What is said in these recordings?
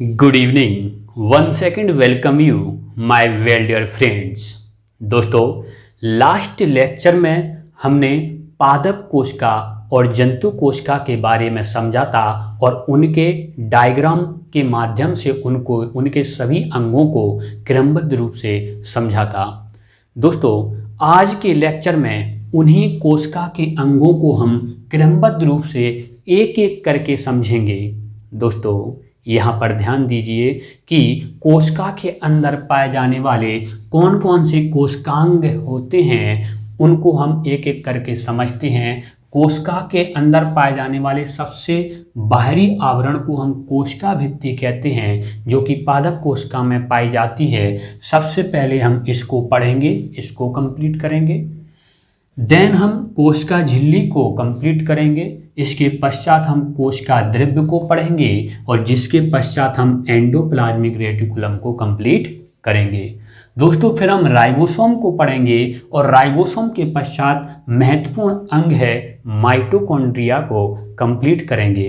Good evening. One second welcome you my well dear friends. दोस्तों, last lecture में हमने पादप कोशिका और जंतु कोशिका के बारे में समझा था और उनके डायग्राम के माध्यम से उनके सभी अंगों को क्रमबद्ध रूप से समझा था। दोस्तों, आज के लेक्चर में उन्हीं कोशिका के अंगों को हम क्रमबद्ध रूप से एक एक करके समझेंगे। दोस्तों, यहाँ पर ध्यान दीजिए कि कोशिका के अंदर पाए जाने वाले कौन कौन से कोशिकांग होते हैं, उनको हम एक एक करके समझते हैं। कोशिका के अंदर पाए जाने वाले सबसे बाहरी आवरण को हम कोशिका भित्ति कहते हैं, जो कि पादप कोशिका में पाई जाती है। सबसे पहले हम इसको पढ़ेंगे, इसको कंप्लीट करेंगे। देन हम कोशिका झिल्ली को कंप्लीट करेंगे। इसके पश्चात हम कोशिका द्रव्य को पढ़ेंगे और जिसके पश्चात हम एंडोप्लाज्मिक रेटिकुलम को कंप्लीट करेंगे। दोस्तों, फिर हम राइबोसोम को पढ़ेंगे और राइबोसोम के पश्चात महत्वपूर्ण अंग है माइटोकॉन्ड्रिया को कंप्लीट करेंगे।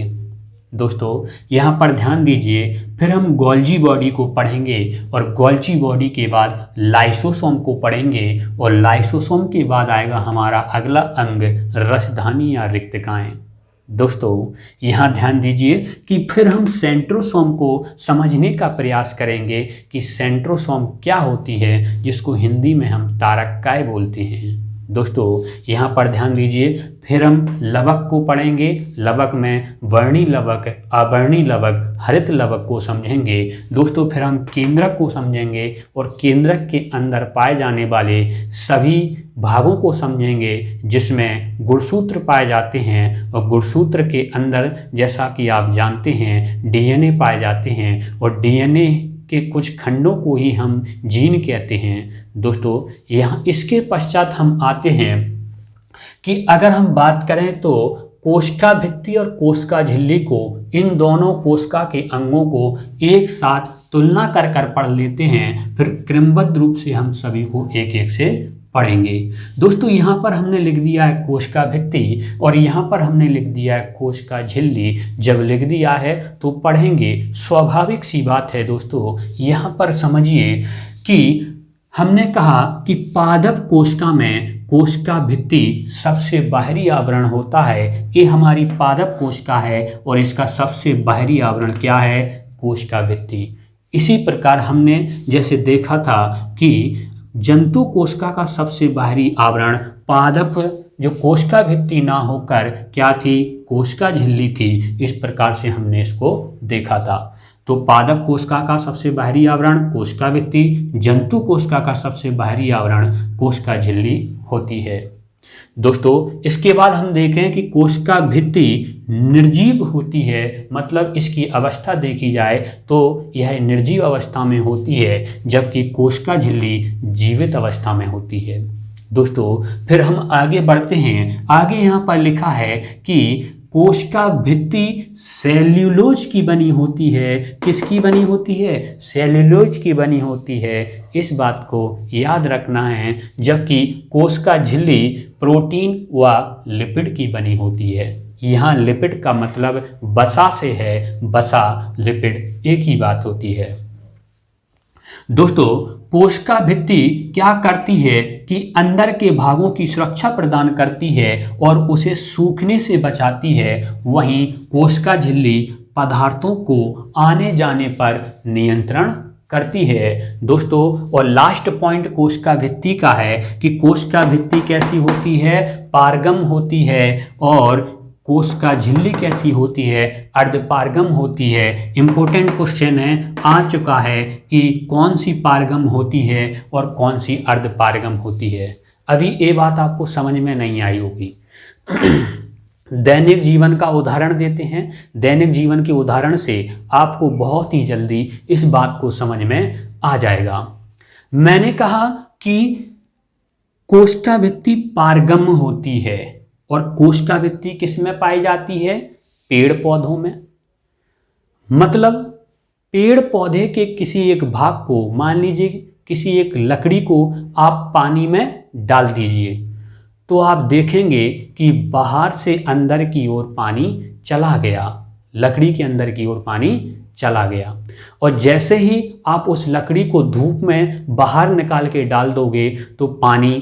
दोस्तों, यहाँ पर ध्यान दीजिए, फिर हम गोल्जी बॉडी को पढ़ेंगे और गोल्जी बॉडी के बाद लाइसोसोम को पढ़ेंगे और लाइसोसोम के बाद आएगा हमारा अगला अंग रसधानी या रिक्तकाएं। दोस्तों, यहाँ ध्यान दीजिए कि फिर हम सेंट्रोसोम को समझने का प्रयास करेंगे कि सेंट्रोसोम क्या होती है, जिसको हिंदी में हम तारक्काएं बोलते हैं। दोस्तों, यहाँ पर ध्यान दीजिए, फिर हम लवक को पढ़ेंगे। लवक में वर्णी लवक, अवर्णी लवक, हरित लवक को समझेंगे। दोस्तों, फिर हम केंद्रक को समझेंगे और केंद्रक के अंदर पाए जाने वाले सभी भागों को समझेंगे, जिसमें गुणसूत्र पाए जाते हैं और गुणसूत्र के अंदर जैसा कि आप जानते हैं डीएनए पाए जाते हैं और डीएनए के कुछ खंडों को ही हम जीन कहते हैं। दोस्तों, यहाँ इसके पश्चात हम आते हैं कि अगर हम बात करें तो कोशिका भित्ति और कोशिका झिल्ली को, इन दोनों कोशिका के अंगों को एक साथ तुलना कर कर पढ़ लेते हैं। फिर क्रमबद्ध रूप से हम सभी को एक एक से पढ़ेंगे। दोस्तों, यहाँ पर हमने लिख दिया है कोशिका भित्ति और यहाँ पर हमने लिख दिया है कोशिका झिल्ली। जब लिख दिया है तो पढ़ेंगे, स्वाभाविक सी बात है। दोस्तों, यहाँ पर समझिए कि हमने कहा कि पादप कोशिका में कोशिका भित्ति सबसे बाहरी आवरण होता है। ये हमारी पादप कोशिका है और इसका सबसे बाहरी आवरण क्या है? कोशिका भित्ति। इसी प्रकार हमने जैसे देखा था कि जंतु कोशिका का सबसे बाहरी आवरण पादप, जो कोशिका भित्ति ना होकर क्या थी? कोशिका झिल्ली थी। इस प्रकार से हमने इसको देखा था। तो पादप कोशिका का सबसे बाहरी आवरण कोशिका भित्ति, जंतु कोशिका का सबसे बाहरी आवरण कोशिका झिल्ली होती है। दोस्तों, इसके बाद हम देखें कि कोशिका भित्ति निर्जीव होती है, मतलब इसकी अवस्था देखी जाए तो यह निर्जीव अवस्था में होती है, जबकि कोशिका झिल्ली जीवित अवस्था में होती है। दोस्तों, फिर हम आगे बढ़ते हैं। आगे यहाँ पर लिखा है कि कोशिका भित्ति सेल्यूलोज की बनी होती है। किसकी बनी होती है? सेल्यूलोज की बनी होती है। इस बात को याद रखना है। जबकि कोशिका झिल्ली प्रोटीन व लिपिड की बनी होती है। यहाँ लिपिड का मतलब वसा से है, वसा लिपिड एक ही बात होती है। दोस्तों, कोशिका भित्ति क्या करती है कि अंदर के भागों की सुरक्षा प्रदान करती है और उसे सूखने से बचाती है। वहीं कोशिका झिल्ली पदार्थों को आने जाने पर नियंत्रण करती है। दोस्तों, और लास्ट पॉइंट कोशिका भित्ति का है कि कोशिका भित्ति कैसी होती है? पारगम होती है। और कोशिका झिल्ली कैसी होती है? अर्धपारगम होती है। इंपॉर्टेंट क्वेश्चन है, आ चुका है कि कौन सी पारगम होती है और कौन सी अर्धपारगम होती है। अभी ये बात आपको समझ में नहीं आई होगी। दैनिक जीवन का उदाहरण देते हैं। दैनिक जीवन के उदाहरण से आपको बहुत ही जल्दी इस बात को समझ में आ जाएगा। मैंने कहा कि कोशिका भित्ति पारगम होती है और कोशिका भित्ति किस में पाई जाती है? पेड़ पौधों में। मतलब पेड़ पौधे के किसी एक भाग को, मान लीजिए किसी एक लकड़ी को आप पानी में डाल दीजिए तो आप देखेंगे कि बाहर से अंदर की ओर पानी चला गया, लकड़ी के अंदर की ओर पानी चला गया। और जैसे ही आप उस लकड़ी को धूप में बाहर निकाल के डाल दोगे तो पानी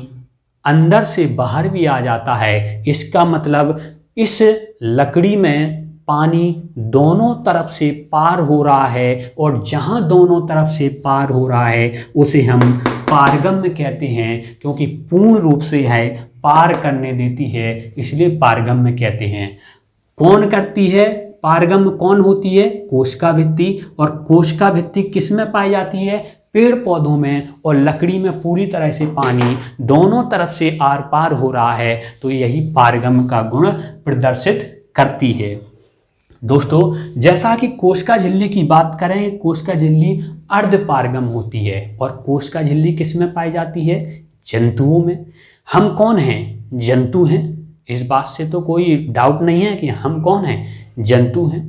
अंदर से बाहर भी आ जाता है। इसका मतलब इस लकड़ी में पानी दोनों तरफ से पार हो रहा है, और जहां दोनों तरफ से पार हो रहा है उसे हम पारगम्य कहते हैं, क्योंकि पूर्ण रूप से है पार करने देती है, इसलिए पारगम्य कहते हैं। कौन करती है पारगम्य? कौन होती है? कोशिका भित्ति। और कोशिका भित्ति किस में पाई जाती है? पेड़ पौधों में। और लकड़ी में पूरी तरह से पानी दोनों तरफ से आर पार हो रहा है, तो यही पारगम्य का गुण प्रदर्शित करती है। दोस्तों, जैसा कि कोशिका झिल्ली की बात करें, कोशिका झिल्ली अर्धपारगम होती है। और कोशिका झिल्ली किस में पाई जाती है? जंतुओं में। हम कौन हैं? जंतु हैं। इस बात से तो कोई डाउट नहीं है कि हम कौन हैं? जंतु हैं।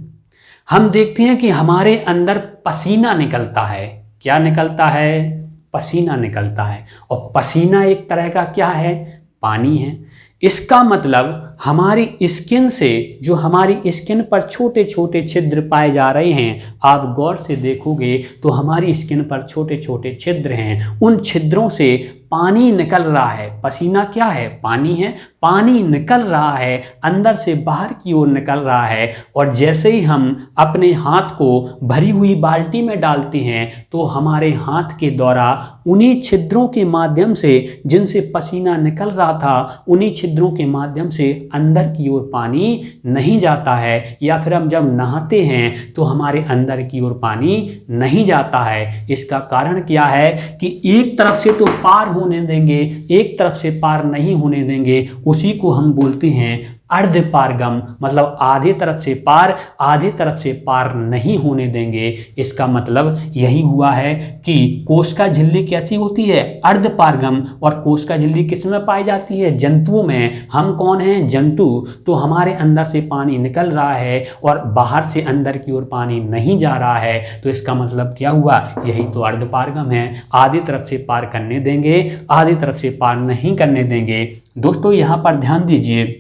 हम देखते हैं कि हमारे अंदर पसीना निकलता है। क्या निकलता है? पसीना निकलता है। और पसीना एक तरह का क्या है? पानी है। इसका मतलब हमारी स्किन से, जो हमारी स्किन पर छोटे छोटे छिद्र पाए जा रहे हैं, आप गौर से देखोगे तो हमारी स्किन पर छोटे छोटे छिद्र हैं। उन छिद्रों से पानी निकल रहा है। पसीना क्या है? पानी है। पानी निकल रहा है, अंदर से बाहर की ओर निकल रहा है। और जैसे ही हम अपने हाथ को भरी हुई बाल्टी में डालते हैं तो हमारे हाथ के द्वारा उन्हीं छिद्रों के माध्यम से, जिनसे पसीना निकल रहा था, उन्हीं छिद्रों के माध्यम से अंदर की ओर पानी नहीं जाता है। या फिर हम जब नहाते हैं तो हमारे अंदर की ओर पानी नहीं जाता है। इसका कारण क्या है कि एक तरफ से तो पार होने देंगे, एक तरफ से पार नहीं होने देंगे। उसी को हम बोलते हैं अर्धपारगम, मतलब आधे तरफ से पार, आधे तरफ से पार नहीं होने देंगे। इसका मतलब यही हुआ है कि कोशिका झिल्ली कैसी होती है? अर्धपारगम। और कोशिका झिल्ली किस में पाई जाती है? जंतुओं में। हम कौन हैं? जंतु। तो हमारे अंदर से पानी निकल रहा है और बाहर से अंदर की ओर पानी नहीं जा रहा है, तो इसका मतलब क्या हुआ? यही तो अर्धपारगम है। आधी तरफ से पार करने देंगे, आधी तरफ से पार नहीं करने देंगे। दोस्तों, यहाँ पर ध्यान दीजिए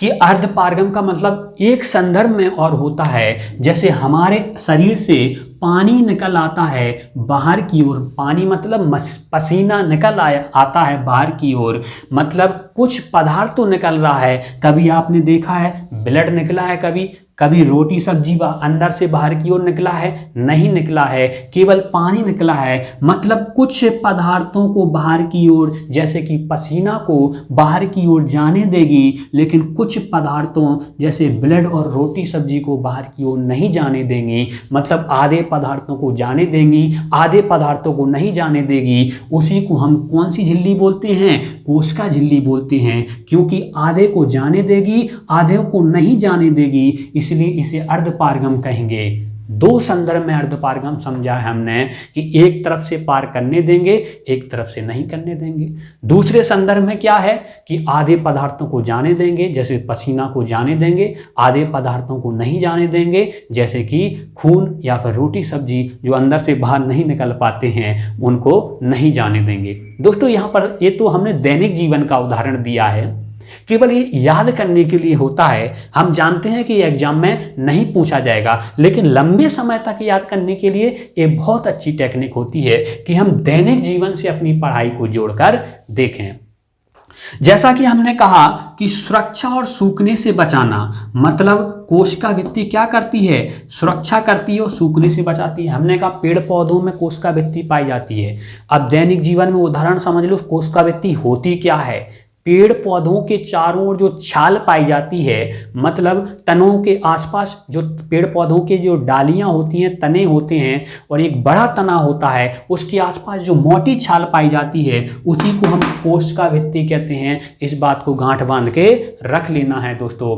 कि अर्धपारगम का मतलब एक संदर्भ में और होता है, जैसे हमारे शरीर से पानी निकल आता है बाहर की ओर। पानी मतलब पसीना निकल आता है बाहर की ओर, मतलब कुछ पदार्थ तो निकल रहा है। कभी आपने देखा है ब्लड निकला है, कभी रोटी सब्जी अंदर से बाहर की ओर निकला है? नहीं निकला है, केवल पानी निकला है। मतलब कुछ पदार्थों को बाहर की ओर, जैसे कि पसीना को बाहर की ओर जाने देगी, लेकिन कुछ पदार्थों जैसे ब्लड और रोटी सब्जी को बाहर की ओर नहीं जाने देंगी। मतलब आधे पदार्थों को जाने देंगी, आधे पदार्थों को नहीं जाने देगी। उसी को हम कौन सी झिल्ली बोलते हैं? कोशिका झिल्ली बोलते हैं, क्योंकि आधे को जाने देगी, आधे को नहीं जाने देगी, इसलिए इसे अर्धपारगम कहेंगे। दो संदर्भ में अर्धपारगम समझा है हमने कि एक तरफ से पार करने देंगे, एक तरफ से नहीं करने देंगे। दूसरे संदर्भ में क्या है कि आधे पदार्थों को जाने देंगे, जैसे पसीना को जाने देंगे, आधे पदार्थों को नहीं जाने देंगे, जैसे कि खून या फिर रोटी सब्जी जो अंदर से बाहर नहीं निकल पाते हैं, उनको नहीं जाने देंगे। दोस्तों, यहाँ पर ये तो हमने दैनिक जीवन का उदाहरण दिया है, केवल ये याद करने के लिए होता है। हम जानते हैं कि एग्जाम में नहीं पूछा जाएगा, लेकिन लंबे समय तक याद करने के लिए ये बहुत अच्छी टेक्निक होती है कि हम दैनिक जीवन से अपनी पढ़ाई को जोड़कर देखें। जैसा कि हमने कहा कि सुरक्षा और सूखने से बचाना, मतलब कोशिका भित्ति क्या करती है? सुरक्षा करती है और सूखने से बचाती है। हमने कहा पेड़ पौधों में कोशिका भित्ति पाई जाती है। अब दैनिक जीवन में उदाहरण समझ लो, कोशिका भित्ति होती क्या है? पेड़ पौधों के चारों ओर जो छाल पाई जाती है, मतलब तनों के आसपास जो पेड़ पौधों के जो डालियां होती हैं, तने होते हैं, और एक बड़ा तना होता है, उसके आसपास जो मोटी छाल पाई जाती है, उसी को हम कोशिका भित्ति कहते हैं। इस बात को गांठ बांध के रख लेना है दोस्तों।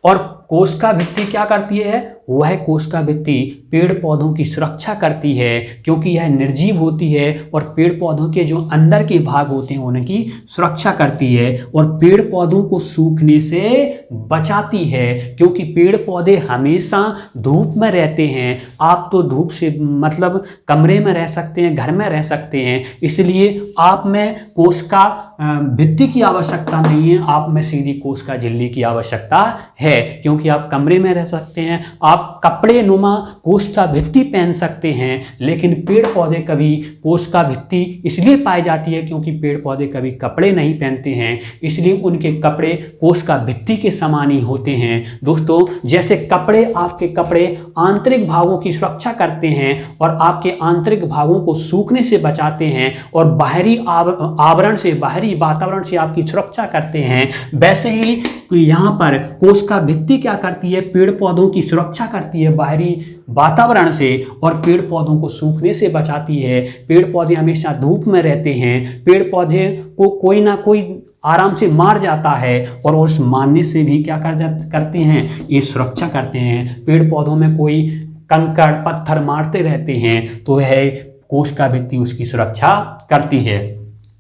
और कोशिका भित्ति क्या करती है? वह कोशिका भित्ति पेड़ पौधों की सुरक्षा करती है, क्योंकि यह निर्जीव होती है और पेड़ पौधों के जो अंदर के भाग होते हैं उनकी सुरक्षा करती है। और पेड़ पौधों को सूखने से बचाती है, क्योंकि पेड़ पौधे हमेशा धूप में रहते हैं। आप तो धूप से मतलब कमरे में रह सकते हैं, घर में रह सकते हैं, इसलिए आप में कोशिका भित्ति की आवश्यकता नहीं है, आप में सीधी कोशिका झिल्ली की आवश्यकता है, क्योंकि क्योंकि आप कमरे में रह सकते हैं, आप कपड़े नुमा कोशिका भित्ति पहन सकते हैं, लेकिन पेड़ पौधे कभी कोशिका भित्ति इसलिए पाई जाती है क्योंकि पेड़ पौधे कभी कपड़े नहीं पहनते हैं, इसलिए उनके कपड़े कोशिका भित्ति के समान ही होते हैं। दोस्तों, जैसे कपड़े, आपके कपड़े आंतरिक भागों की सुरक्षा करते हैं और आपके आंतरिक भागों को सूखने से बचाते हैं और बाहरी आवरण से, बाहरी वातावरण से आपकी सुरक्षा करते हैं, वैसे ही यहाँ पर कोशिका भित्ति क्या करती है, पेड़ पौधों की सुरक्षा करती है बाहरी वातावरण से और पेड़ पौधों को सूखने से बचाती है। पेड़ पौधे हमेशा धूप में रहते हैं, पेड़ पौधे को कोई ना कोई आराम से मार जाता है और उस मारने से भी क्या करते हैं, ये सुरक्षा करते हैं। पेड़ पौधों में कोई कंकड़ पत्थर मारते रहते हैं तो यह कोशिका भित्ति उसकी सुरक्षा करती है।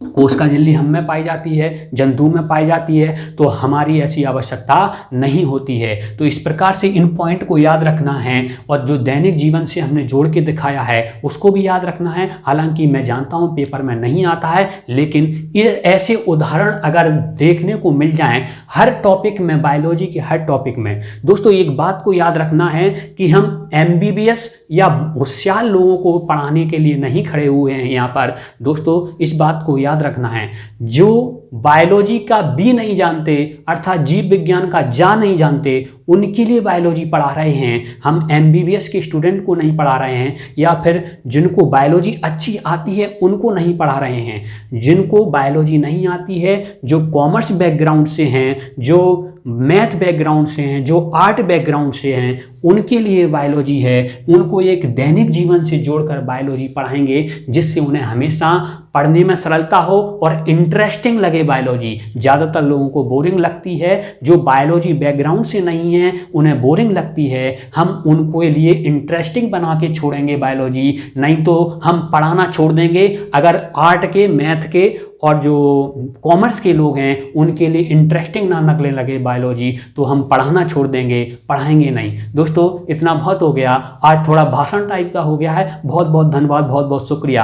कोशिका झिल्ली हम में पाई जाती है, जंतु में पाई जाती है, तो हमारी ऐसी आवश्यकता नहीं होती है। तो इस प्रकार से इन पॉइंट को याद रखना है और जो दैनिक जीवन से हमने जोड़ के दिखाया है उसको भी याद रखना है। हालांकि मैं जानता हूं पेपर में नहीं आता है, लेकिन ये ऐसे उदाहरण अगर देखने को मिल जाएं हर टॉपिक में, बायोलॉजी के हर टॉपिक में, दोस्तों एक बात को याद रखना है कि हम MBBS या होशियार लोगों को पढ़ाने के लिए नहीं खड़े हुए हैं यहाँ पर। दोस्तों इस बात को याद रखना है, जो बायोलॉजी का बी नहीं जानते अर्थात जीव विज्ञान का जा नहीं जानते उनके लिए बायोलॉजी पढ़ा रहे हैं। हम MBBS के स्टूडेंट को नहीं पढ़ा रहे हैं या फिर जिनको बायोलॉजी अच्छी आती है उनको नहीं पढ़ा रहे हैं। जिनको बायोलॉजी नहीं आती है, जो कॉमर्स बैकग्राउंड से हैं, जो मैथ बैकग्राउंड से हैं, जो आर्ट बैकग्राउंड से हैं, उनके लिए बायोलॉजी है। उनको एक दैनिक जीवन से जोड़कर बायोलॉजी पढ़ाएंगे जिससे उन्हें हमेशा पढ़ने में सरलता हो और इंटरेस्टिंग लगे बायोलॉजी। ज़्यादातर लोगों को बोरिंग लगती है, जो बायोलॉजी बैकग्राउंड से नहीं है उन्हें बोरिंग लगती है। हम उनको लिए इंटरेस्टिंग बना के छोड़ेंगे बायोलॉजी, नहीं तो हम पढ़ाना छोड़ देंगे। अगर आर्ट के, मैथ के और जो कॉमर्स के लोग हैं उनके लिए इंटरेस्टिंग ना लगने लगे बायोलॉजी तो हम पढ़ाना छोड़ देंगे, पढ़ाएंगे नहीं। दोस्तों इतना बहुत हो गया, आज थोड़ा भाषण टाइप का हो गया है। बहुत बहुत धन्यवाद, बहुत बहुत शुक्रिया।